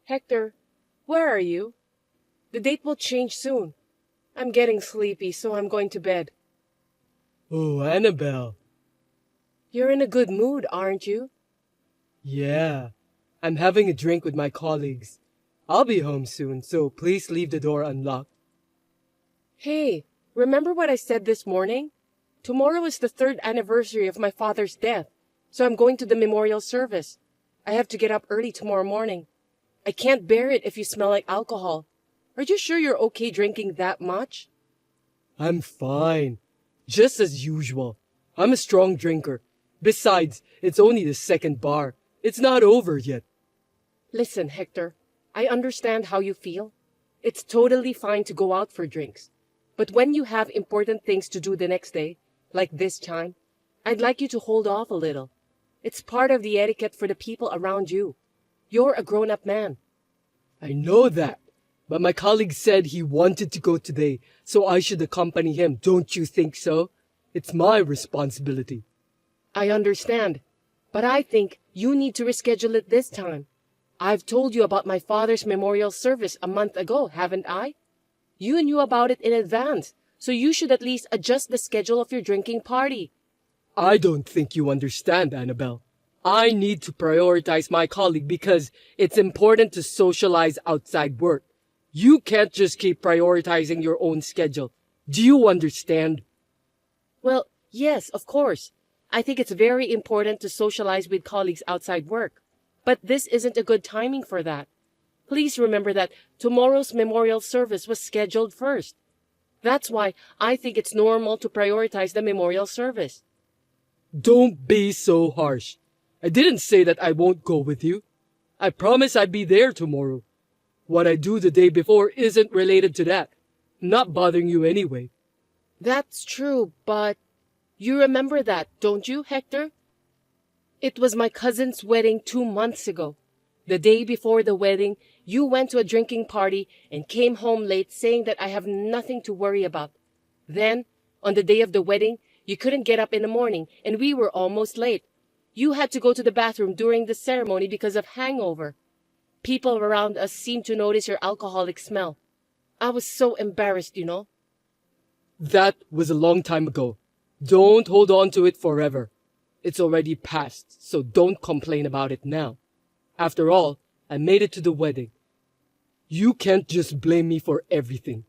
Hector, where are you? The date will change soon. I'm getting sleepy, so I'm going to bed. Oh, Annabelle. You're in a good mood, aren't you? Yeah, I'm having a drink with my colleagues. I'll be home soon, so please leave the door unlocked. Hey, remember what I said this morning? Tomorrow is the 3rd anniversary of my father's death, so I'm going to the memorial service. I have to get up early tomorrow morning. I can't bear it if you smell like alcohol. Are you sure you're okay drinking that much? I'm fine. Just as usual. I'm a strong drinker. Besides, it's only the second bar. It's not over yet. Listen, Hector, I understand how you feel. It's totally fine to go out for drinks. But when you have important things to do the next day, like this time, I'd like you to hold off a little. It's part of the etiquette for the people around you. You're a grown-up man. I know that. But my colleague said he wanted to go today, so I should accompany him. Don't you think so? It's my responsibility. I understand, but I think you need to reschedule it this time. I've told you about my father's memorial service a month ago, haven't I? You knew about it in advance, so you should at least adjust the schedule of your drinking party. I don't think you understand, Annabelle. I need to prioritize my colleague because it's important to socialize outside work. You can't just keep prioritizing your own schedule. Do you understand? Well, yes, of course. I think it's very important to socialize with colleagues outside work. But this isn't a good timing for that. Please remember that tomorrow's memorial service was scheduled first. That's why I think it's normal to prioritize the memorial service. Don't be so harsh. I didn't say that I won't go with you. I promise I'd be there tomorrow. What I do the day before isn't related to that. Not bothering you anyway. That's true, but you remember that, don't you, Hector? It was my cousin's wedding 2 months ago. The day before the wedding, you went to a drinking party and came home late saying that I have nothing to worry about. Then, on the day of the wedding, you couldn't get up in the morning and we were almost late. You had to go to the bathroom during the ceremony because of hangover. People around us seemed to notice your alcoholic smell. I was so embarrassed, you know. That was a long time ago. Don't hold on to it forever. It's already past, so don't complain about it now. After all, I made it to the wedding. You can't just blame me for everything.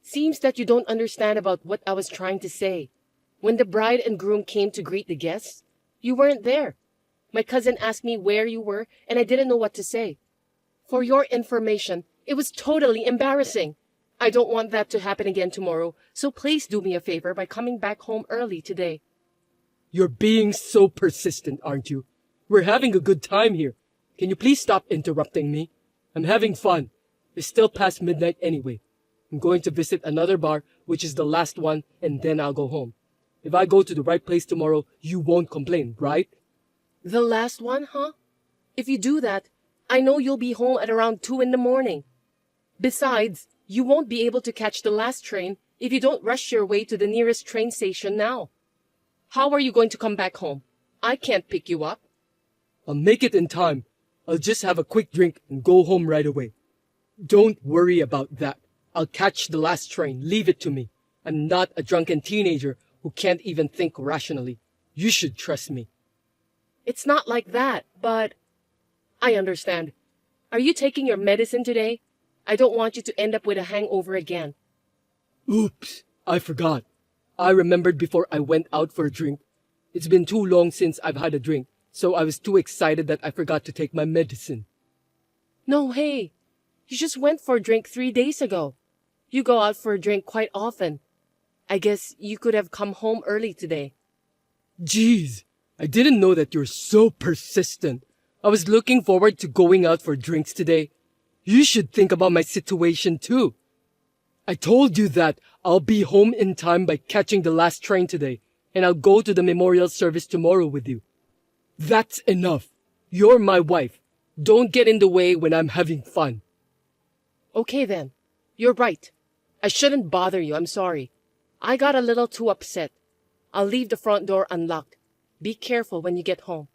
Seems that you don't understand about what I was trying to say. When the bride and groom came to greet the guests, you weren't there. My cousin asked me where you were, and I didn't know what to say. For your information, it was totally embarrassing. I don't want that to happen again tomorrow, so please do me a favor by coming back home early today. You're being so persistent, aren't you? We're having a good time here. Can you please stop interrupting me? I'm having fun. It's still past midnight anyway. I'm going to visit another bar, which is the last one, and then I'll go home. If I go to the right place tomorrow, you won't complain, right? The last one, huh? If you do that, I know you'll be home at around 2 in the morning. Besides, you won't be able to catch the last train if you don't rush your way to the nearest train station now. How are you going to come back home? I can't pick you up. I'll make it in time. I'll just have a quick drink and go home right away. Don't worry about that. I'll catch the last train. Leave it to me. I'm not a drunken teenager who can't even think rationally. You should trust me. It's not like that, but I understand. Are you taking your medicine today? I don't want you to end up with a hangover again. Oops, I forgot. I remembered before I went out for a drink. It's been too long since I've had a drink, so I was too excited that I forgot to take my medicine. No, hey. You just went for a drink 3 days ago. You go out for a drink quite often. I guess you could have come home early today. Jeez, I didn't know that you're so persistent. I was looking forward to going out for drinks today. You should think about my situation too. I told you that I'll be home in time by catching the last train today, and I'll go to the memorial service tomorrow with you. That's enough. You're my wife. Don't get in the way when I'm having fun. Okay then. You're right. I shouldn't bother you, I'm sorry. I got a little too upset. I'll leave the front door unlocked. Be careful when you get home.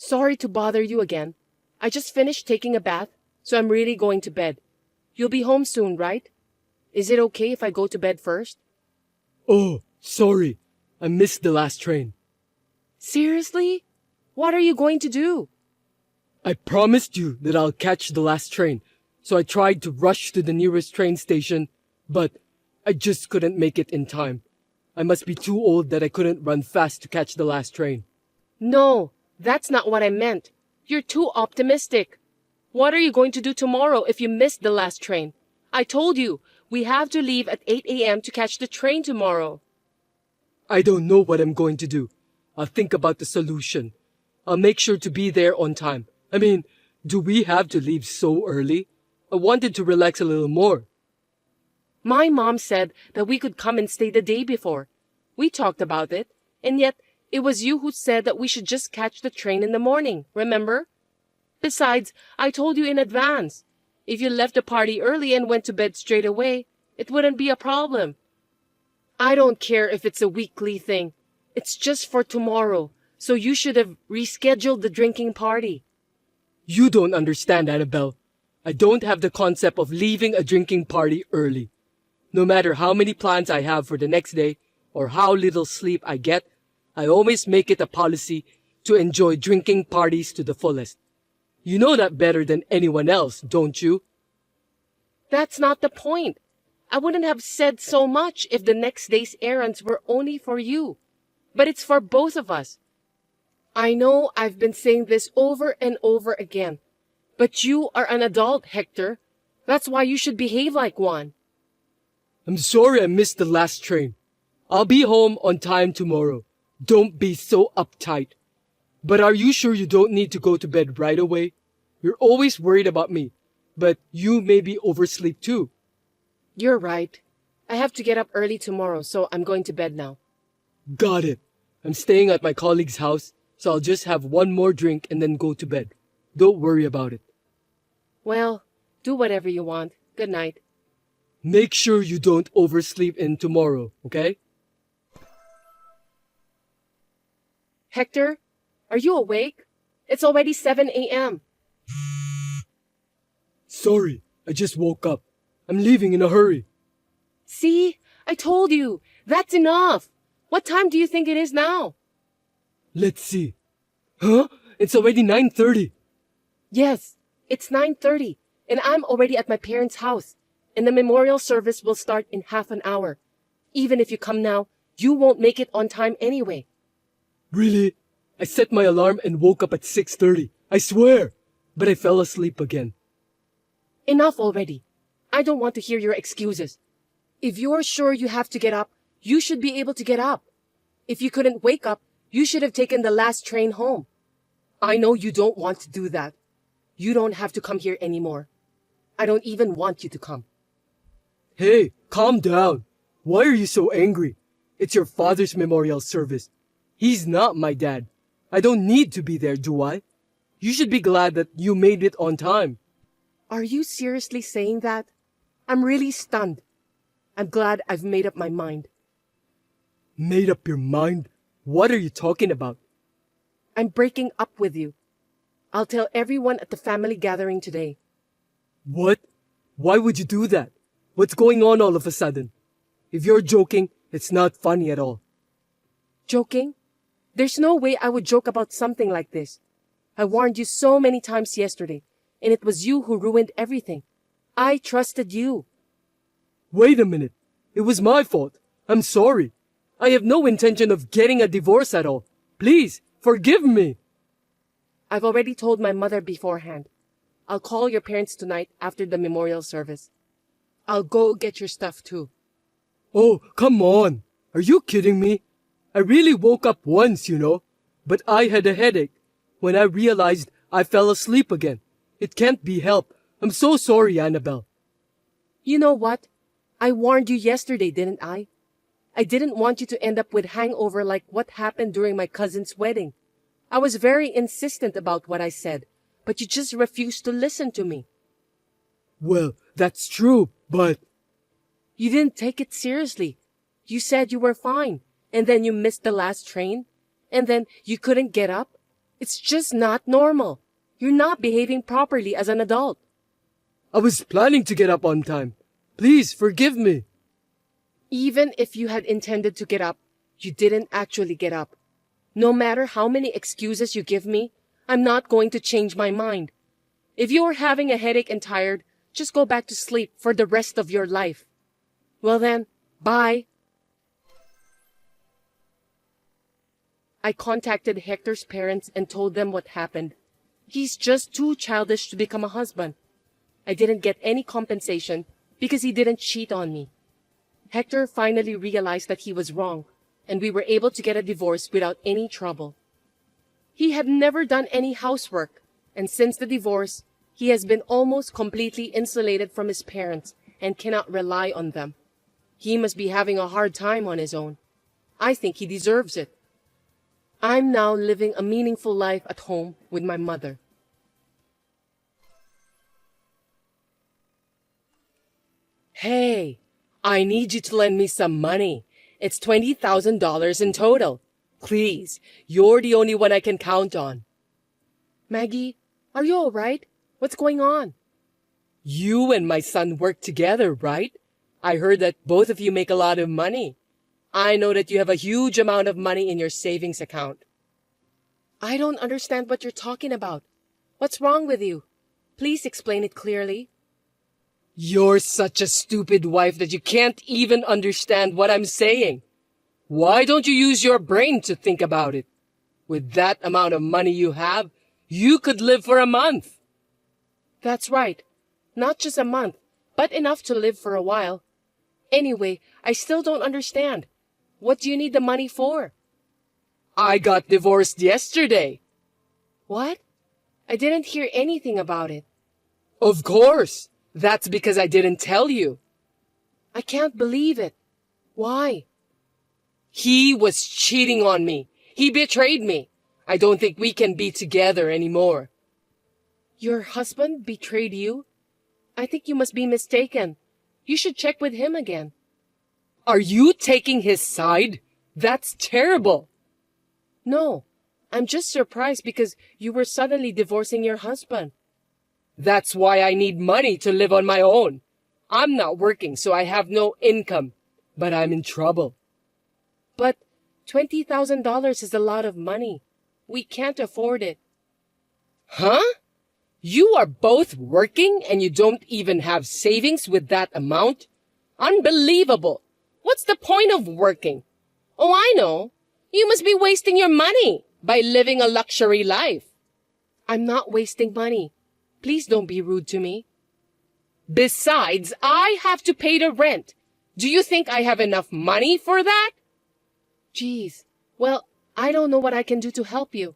Sorry to bother you again. I just finished taking a bath, so I'm really going to bed. You'll be home soon, right? Is it okay if I go to bed first? Oh, sorry. I missed the last train. Seriously? What are you going to do? I promised you that I'll catch the last train, so I tried to rush to the nearest train station, but I just couldn't make it in time. I must be too old that I couldn't run fast to catch the last train. No, that's not what I meant. You're too optimistic. What are you going to do tomorrow if you miss the last train? I told you, we have to leave at 8 a.m. to catch the train tomorrow. I don't know what I'm going to do. I'll think about the solution. I'll make sure to be there on time. I mean, do we have to leave so early? I wanted to relax a little more. My mom said that we could come and stay the day before. We talked about it, and yet it was you who said that we should just catch the train in the morning, remember? Besides, I told you in advance. If you left the party early and went to bed straight away, it wouldn't be a problem. I don't care if it's a weekly thing. It's just for tomorrow, so you should have rescheduled the drinking party. You don't understand, Annabelle. I don't have the concept of leaving a drinking party early. No matter how many plans I have for the next day or how little sleep I get, I always make it a policy to enjoy drinking parties to the fullest. You know that better than anyone else, don't you? That's not the point. I wouldn't have said so much if the next day's errands were only for you. But it's for both of us. I know I've been saying this over and over again. But you are an adult, Hector. That's why you should behave like one. I'm sorry I missed the last train. I'll be home on time tomorrow. Don't be so uptight. But are you sure you don't need to go to bed right away? You're always worried about me, but you maybe oversleep too. You're right. I have to get up early tomorrow, so I'm going to bed now. Got it. I'm staying at my colleague's house, so I'll just have one more drink and then go to bed. Don't worry about it. Well, do whatever you want. Good night. Make sure you don't oversleep in tomorrow, okay? Hector, are you awake? It's already 7 a.m. Sorry, I just woke up. I'm leaving in a hurry. See? I told you. That's enough. What time do you think it is now? Let's see. Huh? It's already 9:30. Yes, it's 9:30, and I'm already at my parents' house, and the memorial service will start in half an hour. Even if you come now, you won't make it on time anyway. Really? I set my alarm and woke up at 6:30. I swear. But I fell asleep again. Enough already. I don't want to hear your excuses. If you're sure you have to get up, you should be able to get up. If you couldn't wake up, you should have taken the last train home. I know you don't want to do that. You don't have to come here anymore. I don't even want you to come. Hey, calm down. Why are you so angry? It's your father's memorial service. He's not my dad. I don't need to be there, do I? You should be glad that you made it on time. Are you seriously saying that? I'm really stunned. I'm glad I've made up my mind. Made up your mind? What are you talking about? I'm breaking up with you. I'll tell everyone at the family gathering today. What? Why would you do that? What's going on all of a sudden? If you're joking, it's not funny at all. Joking? There's no way I would joke about something like this. I warned you so many times yesterday, and it was you who ruined everything. I trusted you. Wait a minute. It was my fault. I'm sorry. I have no intention of getting a divorce at all. Please, forgive me. I've already told my mother beforehand. I'll call your parents tonight after the memorial service. I'll go get your stuff too. Oh, come on. Are you kidding me? I really woke up once, you know. But I had a headache. When I realized I fell asleep again. It can't be helped. I'm so sorry, Annabelle. You know what? I warned you yesterday, didn't I? I didn't want you to end up with hangover like what happened during my cousin's wedding. I was very insistent about what I said, but you just refused to listen to me. Well, that's true, but... You didn't take it seriously. You said you were fine, and then you missed the last train, and then you couldn't get up. It's just not normal. You're not behaving properly as an adult. I was planning to get up on time. Please forgive me. Even if you had intended to get up, you didn't actually get up. No matter how many excuses you give me, I'm not going to change my mind. If you are having a headache and tired, just go back to sleep for the rest of your life. Well then, bye. I contacted Hector's parents and told them what happened. He's just too childish to become a husband. I didn't get any compensation because he didn't cheat on me. Hector finally realized that he was wrong, and we were able to get a divorce without any trouble. He had never done any housework, and since the divorce, he has been almost completely insulated from his parents and cannot rely on them. He must be having a hard time on his own. I think he deserves it. I'm now living a meaningful life at home with my mother. Hey, I need you to lend me some money. It's $20,000 in total. Please, you're the only one I can count on. Maggie, are you all right? What's going on? You and my son work together, right? I heard that both of you make a lot of money. I know that you have a huge amount of money in your savings account. I don't understand what you're talking about. What's wrong with you? Please explain it clearly. You're such a stupid wife that you can't even understand what I'm saying. Why don't you use your brain to think about it? With that amount of money you have, you could live for a month. That's right. Not just a month, but enough to live for a while. Anyway, I still don't understand. What do you need the money for? I got divorced yesterday. What? I didn't hear anything about it. Of course. That's because I didn't tell you. I can't believe it. Why? He was cheating on me. He betrayed me. I don't think we can be together anymore. Your husband betrayed you? I think you must be mistaken. You should check with him again. Are you taking his side? That's terrible. No, I'm just surprised because you were suddenly divorcing your husband. That's why I need money to live on my own. I'm not working, so I have no income, but I'm in trouble. But $20,000 is a lot of money. We can't afford it. Huh? You are both working and you don't even have savings with that amount? Unbelievable. What's the point of working? Oh, I know. You must be wasting your money by living a luxury life. I'm not wasting money. Please don't be rude to me. Besides, I have to pay the rent. Do you think I have enough money for that? Geez. Well, I don't know what I can do to help you.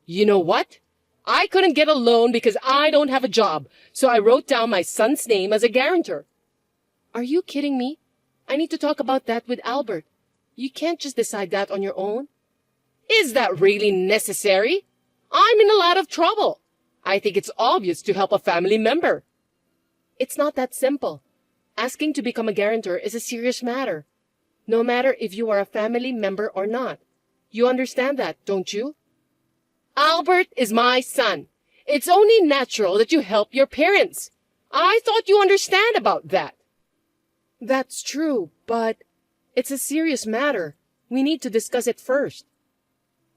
You know what? I couldn't get a loan because I don't have a job, so I wrote down my son's name as a guarantor. Are you kidding me? I need to talk about that with Albert. You can't just decide that on your own. Is that really necessary? I'm in a lot of trouble. I think it's obvious to help a family member. It's not that simple. Asking to become a guarantor is a serious matter. No matter if you are a family member or not. You understand that, don't you? Albert is my son. It's only natural that you help your parents. I thought you understand about that. That's true, but it's a serious matter. We need to discuss it first.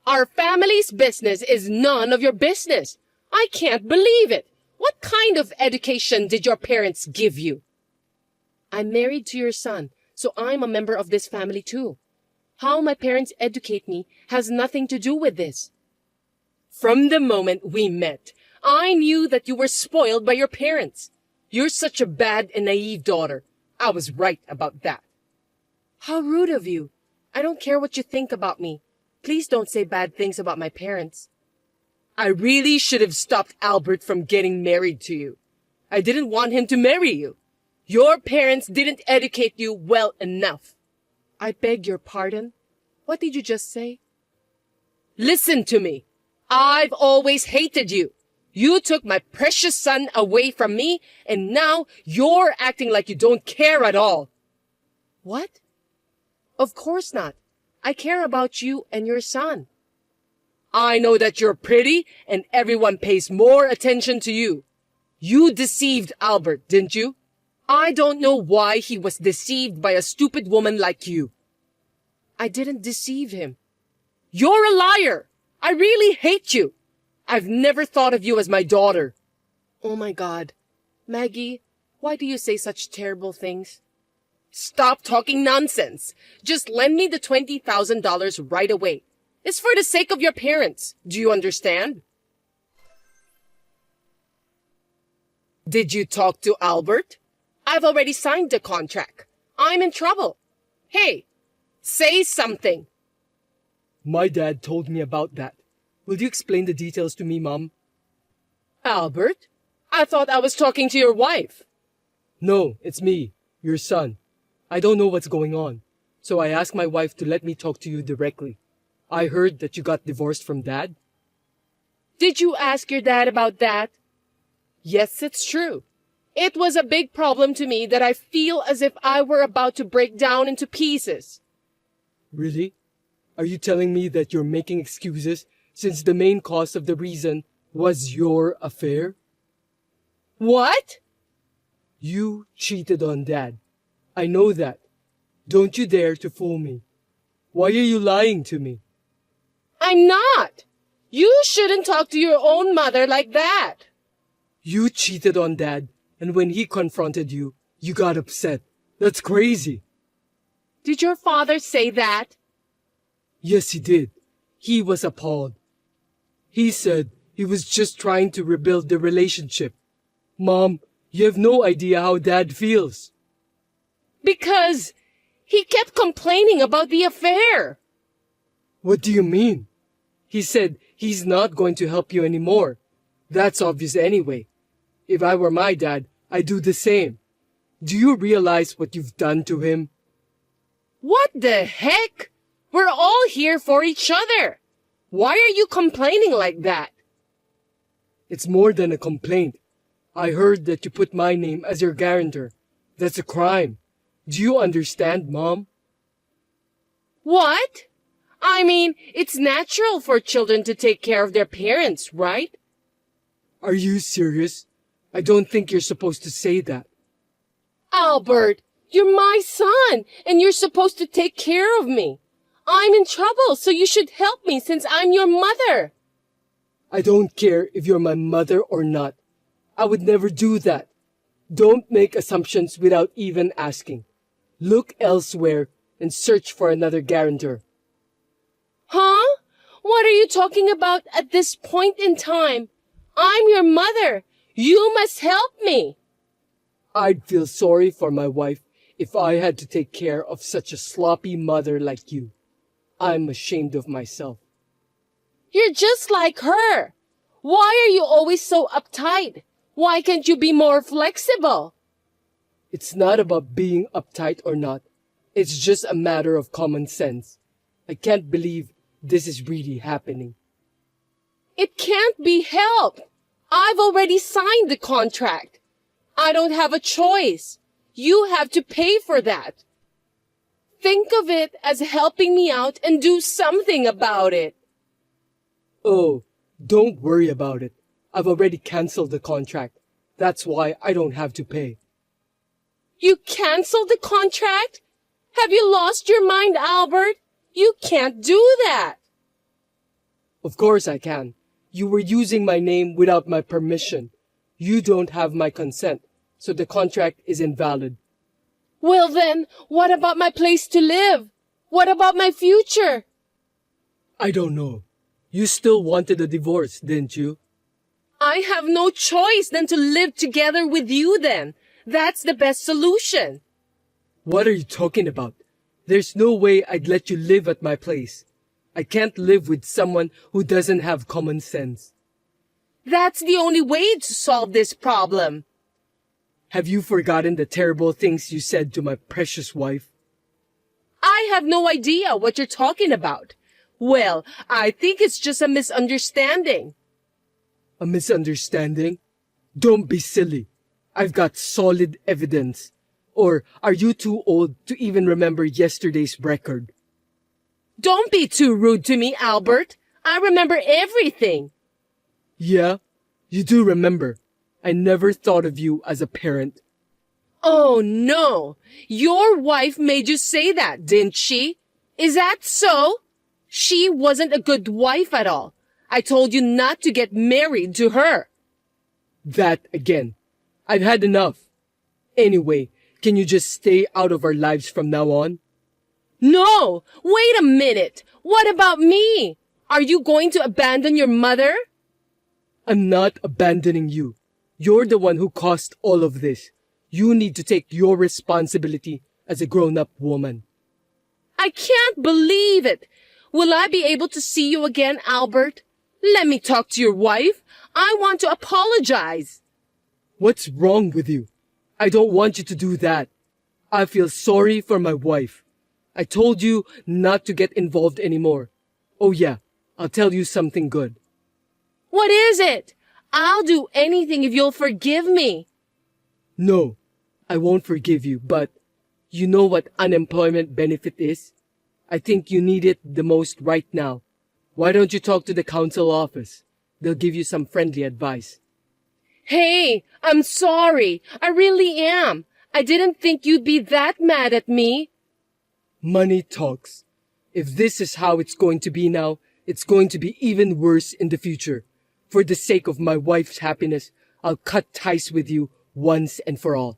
Our family's business is none of your business. I can't believe it. What kind of education did your parents give you? I'm married to your son, so I'm a member of this family too. How my parents educate me has nothing to do with this. From the moment we met, I knew that you were spoiled by your parents. You're such a bad and naive daughter. I was right about that. How rude of you. I don't care what you think about me. Please don't say bad things about my parents. I really should have stopped Albert from getting married to you. I didn't want him to marry you. Your parents didn't educate you well enough. I beg your pardon? What did you just say? Listen to me. I've always hated you. You took my precious son away from me, and now you're acting like you don't care at all. What? Of course not. I care about you and your son. I know that you're pretty and everyone pays more attention to you. You deceived Albert, didn't you? I don't know why he was deceived by a stupid woman like you. I didn't deceive him. You're a liar. I really hate you. I've never thought of you as my daughter. Oh my God. Maggie, why do you say such terrible things? Stop talking nonsense. Just lend me the $20,000 right away. It's for the sake of your parents. Do you understand? Did you talk to Albert? I've already signed the contract. I'm in trouble. Hey, say something. My dad told me about that. Will you explain the details to me, Mom? Albert? I thought I was talking to your wife. No, it's me, your son. I don't know what's going on, so I asked my wife to let me talk to you directly. I heard that you got divorced from Dad. Did you ask your dad about that? Yes, it's true. It was a big problem to me that I feel as if I were about to break down into pieces. Really? Are you telling me that you're making excuses since the main cause of the reason was your affair? What? You cheated on Dad. I know that. Don't you dare to fool me. Why are you lying to me? I'm not. You shouldn't talk to your own mother like that. You cheated on Dad, and when he confronted you, you got upset. That's crazy. Did your father say that? Yes, he did. He was appalled. He said he was just trying to rebuild the relationship. Mom, you have no idea how Dad feels. Because he kept complaining about the affair. What do you mean? He said he's not going to help you anymore. That's obvious anyway. If I were my dad, I'd do the same. Do you realize what you've done to him? What the heck? We're all here for each other. Why are you complaining like that? It's more than a complaint. I heard that you put my name as your guarantor. That's a crime. Do you understand, Mom? What? I mean, it's natural for children to take care of their parents, right? Are you serious? I don't think you're supposed to say that. Albert, you're my son, and you're supposed to take care of me. I'm in trouble, so you should help me since I'm your mother. I don't care if you're my mother or not. I would never do that. Don't make assumptions without even asking. Look elsewhere and search for another guarantor. Huh? What are you talking about at this point in time? I'm your mother. You must help me. I'd feel sorry for my wife if I had to take care of such a sloppy mother like you. I'm ashamed of myself. You're just like her. Why are you always so uptight? Why can't you be more flexible? It's not about being uptight or not. It's just a matter of common sense. I can't believe this is really happening. It can't be helped. I've already signed the contract. I don't have a choice. You have to pay for that. Think of it as helping me out and do something about it. Oh, don't worry about it. I've already canceled the contract. That's why I don't have to pay. You canceled the contract? Have you lost your mind, Albert? You can't do that. Of course I can. You were using my name without my permission. You don't have my consent, so the contract is invalid. Well then, what about my place to live? What about my future? I don't know. You still wanted a divorce, didn't you? I have no choice than to live together with you then. That's the best solution. What are you talking about? There's no way I'd let you live at my place. I can't live with someone who doesn't have common sense. That's the only way to solve this problem. Have you forgotten the terrible things you said to my precious wife? I have no idea what you're talking about. Well, I think it's just a misunderstanding. A misunderstanding? Don't be silly. I've got solid evidence. Or are you too old to even remember yesterday's record? Don't be too rude to me, Albert. I remember everything. Yeah, you do remember. I never thought of you as a parent. Oh no, your wife made you say that, didn't she? Is that so? She wasn't a good wife at all. I told you not to get married to her. That again. I've had enough. Anyway, can you just stay out of our lives from now on? No, wait a minute. What about me? Are you going to abandon your mother? I'm not abandoning you. You're the one who caused all of this. You need to take your responsibility as a grown-up woman. I can't believe it. Will I be able to see you again, Albert? Let me talk to your wife. I want to apologize. What's wrong with you? I don't want you to do that. I feel sorry for my wife. I told you not to get involved anymore. Oh yeah, I'll tell you something good. What is it? I'll do anything if you'll forgive me. No, I won't forgive you, but you know what unemployment benefit is? I think you need it the most right now. Why don't you talk to the council office? They'll give you some friendly advice. Hey, I'm sorry. I really am. I didn't think you'd be that mad at me. Money talks. If this is how it's going to be now, it's going to be even worse in the future. For the sake of my wife's happiness, I'll cut ties with you once and for all.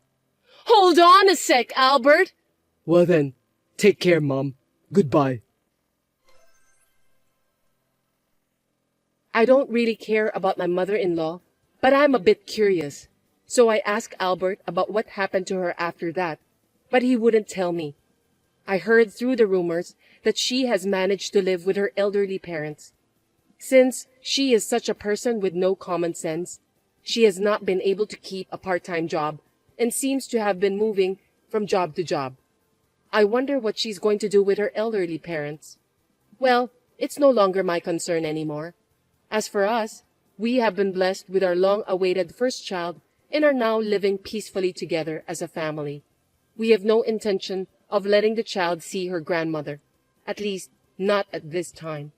Hold on a sec, Albert. Well then, take care, Mom. Goodbye. I don't really care about my mother-in-law, but I'm a bit curious. So I asked Albert about what happened to her after that, but he wouldn't tell me. I heard through the rumors that she has managed to live with her elderly parents. Since she is such a person with no common sense, she has not been able to keep a part-time job and seems to have been moving from job to job. I wonder what she's going to do with her elderly parents. Well, it's no longer my concern anymore. As for us, we have been blessed with our long-awaited first child and are now living peacefully together as a family. We have no intention of letting the child see her grandmother, at least not at this time.